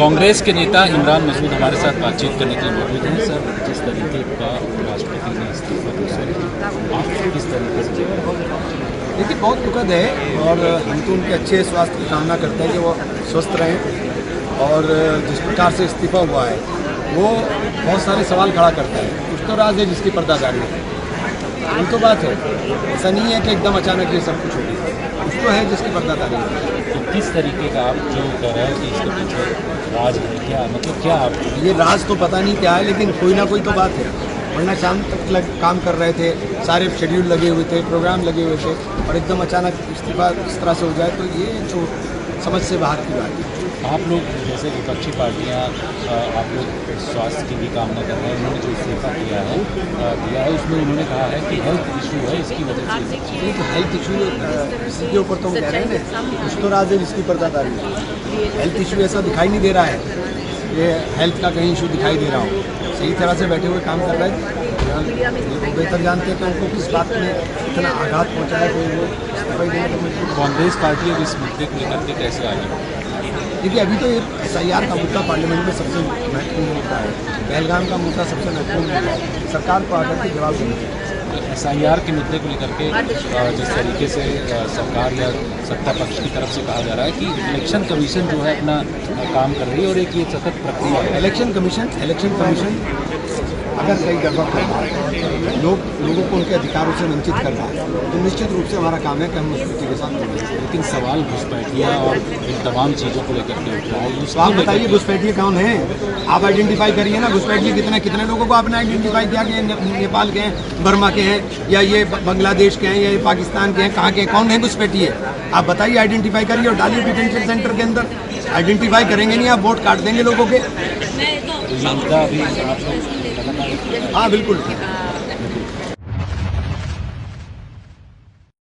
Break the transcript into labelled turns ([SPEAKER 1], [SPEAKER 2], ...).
[SPEAKER 1] कांग्रेस के नेता इमरान मसूद हमारे साथ बातचीत करने के लिए मौजूद हैं। सर, जिस तरीके का राष्ट्रपति ने इस्तीफा दिया, आप किस तरीके से
[SPEAKER 2] देखिए, बहुत दुखद है और हम तो उनके अच्छे स्वास्थ्य की कामना करते हैं कि वो स्वस्थ रहें। और जिस प्रकार से इस्तीफा हुआ है वो बहुत सारे सवाल खड़ा करता है। कुछ तो राज है जिसकी पर्दादारी है, ये तो बात है। ऐसा नहीं है कि एकदम अचानक ये सब कुछ हो गया, कुछ तो है जिसकी पर्दादारी है।
[SPEAKER 1] तो किस तरीके का आप जो कह रहे हैं कि इसके पीछे राज है, क्या मतलब क्या आप
[SPEAKER 2] ये राज तो पता नहीं क्या है, लेकिन कोई ना कोई तो बात है। वरना शाम तक काम कर रहे थे, सारे शेड्यूल लगे हुए थे, प्रोग्राम लगे हुए थे, और एकदम अचानक इस्तीफा इस तरह से हो जाए तो ये तो समझ से बाहर की बात है।
[SPEAKER 1] आप लोग जैसे विपक्षी पार्टियां आप लोग स्वास्थ्य की भी कामना कर रहे हैं। उन्होंने जो इस्तीफा दिया है उसमें उन्होंने कहा है कि हेल्थ इशू है, इसकी वजह से।
[SPEAKER 2] नहीं तो हेल्थ इशू इसी के ऊपर तो हम कह रहे हैं ना, कुछ तो राज है जिसकी पर्दादारी है। हेल्थ इशू ऐसा दिखाई नहीं दे रहा है, ये हेल्थ का कहीं इशू दिखाई दे रहा हो। सही तरह से बैठे हुए काम कर रहे थे, वो बेहतर जानते हैं कि उनको किस बात में इतना आघात पहुँचा है कि वो इस्तीफा ही देने को मजबूर।
[SPEAKER 1] कांग्रेस पार्टी अब इस मुद्दे को लेकर के कैसे आगे?
[SPEAKER 2] देखिए, अभी तो ये SIR का मुद्दा पार्लियामेंट में सबसे महत्वपूर्ण मुद्दा है। पहलगाम का मुद्दा सबसे महत्वपूर्ण मुद्दा है। सरकार को आकर के जवाब देना चाहिए।
[SPEAKER 1] SIR के मुद्दे को लेकर के जिस तरीके से सरकार या सत्ता पक्ष की तरफ से कहा जा रहा है कि इलेक्शन कमीशन जो है अपना काम कर रही है और एक ये सतत प्रक्रिया है।
[SPEAKER 2] इलेक्शन कमीशन अगर कहीं गड़बड़ कर रहा है, लोगों को उनके अधिकारों से वंचित कर रहा है, तो निश्चित रूप से हमारा काम है कि हम उस स्थिति के साथ जुड़ें।
[SPEAKER 1] लेकिन सवाल घुसपैठियाँ और इन तमाम चीज़ों को लेकर के उठ रहा है।
[SPEAKER 2] तो आप बताइए घुसपैठिए कौन है? आप आइडेंटिफाई करिए ना, घुसपैठिए कितने लोगों को आपने आइडेंटिफाई किया कि नेपाल के हैं, बर्मा के हैं, या ये बांग्लादेश के हैं, या ये पाकिस्तान के हैं, कहाँ के कौन है घुसपैठिए? आप बताइए, आइडेंटिफाई करिए और डालिए डिटेंशन सेंटर के अंदर। आइडेंटिफाई करेंगे नहीं, आप वोट काट देंगे लोगों के।
[SPEAKER 1] तो ये मुद्दा अभी आप लोग
[SPEAKER 2] हाँ, बिल्कुल।